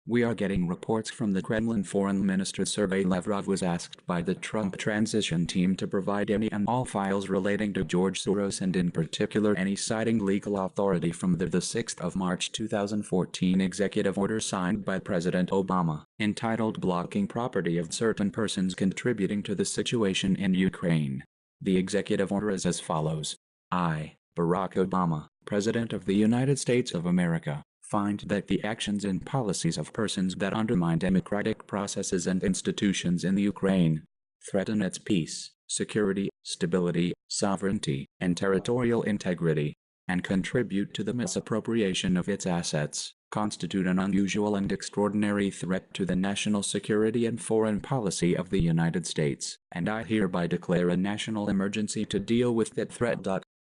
We are getting reports from the Kremlin Foreign Minister Sergei Lavrov was asked by the Trump transition team to provide any and all files relating to George Soros and in particular any citing legal authority from the 6th of March 2014 executive order signed by President Obama, entitled Blocking Property of Certain Persons Contributing to the Situation in Ukraine. The executive order is as follows. I, Barack Obama, President of the United States of America, find that the actions and policies of persons that undermine democratic processes and institutions in the Ukraine, threaten its peace, security, stability, sovereignty, and territorial integrity, and contribute to the misappropriation of its assets, constitute an unusual and extraordinary threat to the national security and foreign policy of the United States, and I hereby declare a national emergency to deal with that threat.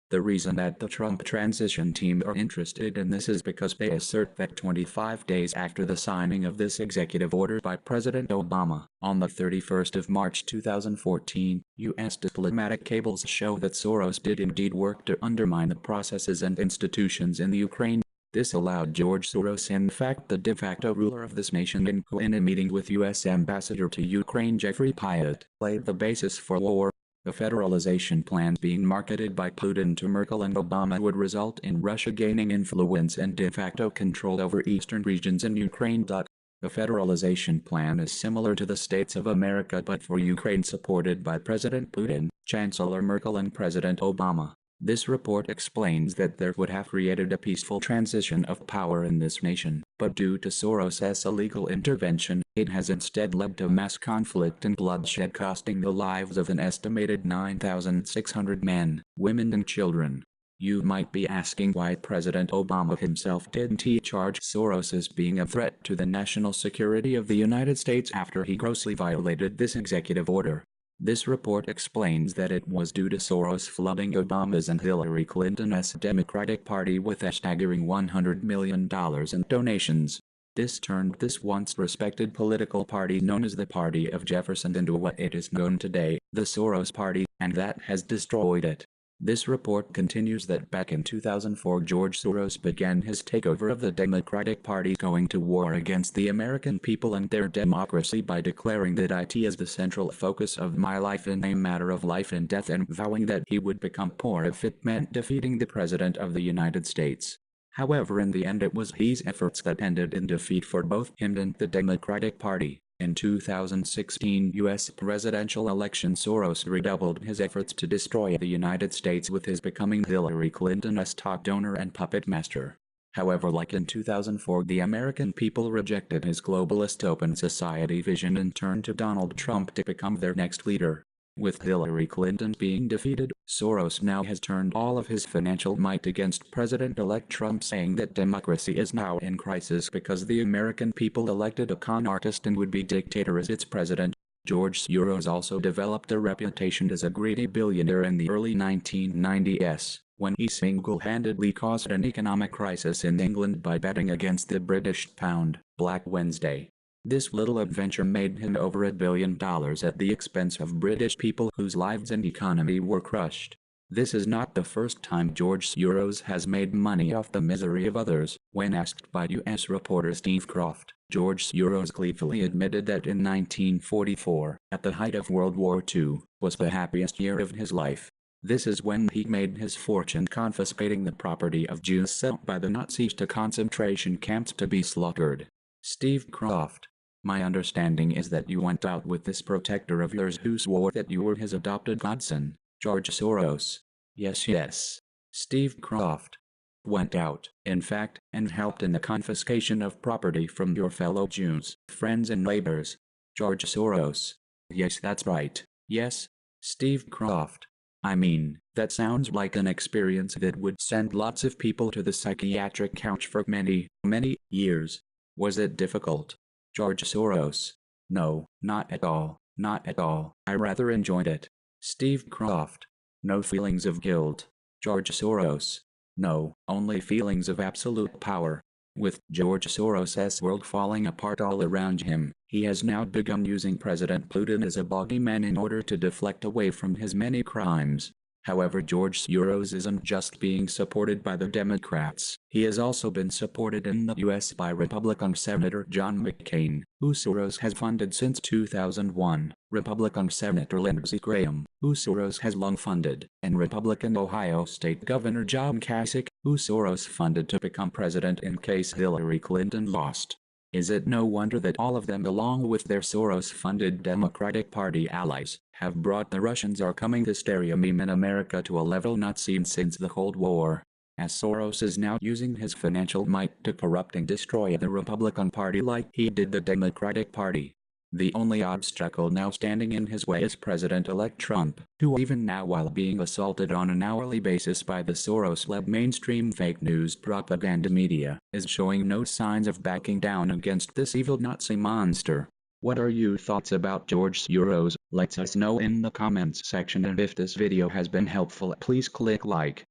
The reason that the Trump transition team are interested in this is because they assert that 25 days after the signing of this executive order by President Obama, on the 31st of March 2014, U.S. diplomatic cables show that Soros did indeed work to undermine the processes and institutions in the Ukraine. This allowed George Soros, in fact the de facto ruler of this nation, in a meeting with U.S. Ambassador to Ukraine Jeffrey Pyatt, laid the basis for war. The federalization plans being marketed by Putin to Merkel and Obama would result in Russia gaining influence and de facto control over eastern regions in Ukraine. The federalization plan is similar to the States of America but for Ukraine, supported by President Putin, Chancellor Merkel and President Obama. This report explains that there would have created a peaceful transition of power in this nation, but due to Soros' illegal intervention, it has instead led to mass conflict and bloodshed, costing the lives of an estimated 9,600 men, women and children. You might be asking why President Obama himself didn't charge Soros as being a threat to the national security of the United States after he grossly violated this executive order. This report explains that it was due to Soros flooding Obama's and Hillary Clinton's Democratic Party with a staggering $100 million in donations. This turned this once respected political party known as the Party of Jefferson into what it is known today, the Soros Party, and that has destroyed it. This report continues that back in 2004 George Soros began his takeover of the Democratic Party, going to war against the American people and their democracy by declaring that it is the central focus of my life and a matter of life and death, and vowing that he would become poor if it meant defeating the President of the United States. However, in the end it was his efforts that ended in defeat for both him and the Democratic Party. In 2016 U.S. presidential election, Soros redoubled his efforts to destroy the United States, with his becoming Hillary Clinton's top donor and puppet master. However, like in 2004, the American people rejected his globalist open society vision and turned to Donald Trump to become their next leader. With Hillary Clinton being defeated, Soros now has turned all of his financial might against President-elect Trump, saying that democracy is now in crisis because the American people elected a con artist and would-be dictator as its president. George Soros also developed a reputation as a greedy billionaire in the early 1990s, when he single-handedly caused an economic crisis in England by betting against the British pound, Black Wednesday. This little adventure made him over $1 billion at the expense of British people whose lives and economy were crushed. This is not the first time George Soros has made money off the misery of others. When asked by U.S. reporter Steve Croft, George Soros gleefully admitted that in 1944, at the height of World War II, was the happiest year of his life. This is when he made his fortune confiscating the property of Jews sent by the Nazis to concentration camps to be slaughtered. Steve Croft: my understanding is that you went out with this protector of yours who swore that you were his adopted godson, George Soros. Yes. Steve Croft: went out, in fact, and helped in the confiscation of property from your fellow Jews, friends and neighbors. George Soros: yes, that's right. Yes. Steve Croft: I mean, that sounds like an experience that would send lots of people to the psychiatric couch for many, many years. Was it difficult? George Soros: no, not at all, not at all. I rather enjoyed it. Steve Croft: no feelings of guilt. George Soros: no, only feelings of absolute power. With George Soros' world falling apart all around him, he has now begun using President Putin as a boogeyman in order to deflect away from his many crimes. However, George Soros isn't just being supported by the Democrats. He has also been supported in the U.S. by Republican Senator John McCain, who Soros has funded since 2001, Republican Senator Lindsey Graham, who Soros has long funded, and Republican Ohio State Governor John Kasich, who Soros funded to become president in case Hillary Clinton lost. Is it no wonder that all of them, along with their Soros-funded Democratic Party allies, have brought the Russians are coming hysteria meme in America to a level not seen since the Cold War, as Soros is now using his financial might to corrupt and destroy the Republican Party like he did the Democratic Party. The only obstacle now standing in his way is President-elect Trump, who even now, while being assaulted on an hourly basis by the Soros-led mainstream fake news propaganda media, is showing no signs of backing down against this evil Nazi monster. What are your thoughts about George Soros? Let us know in the comments section, and if this video has been helpful, please click like.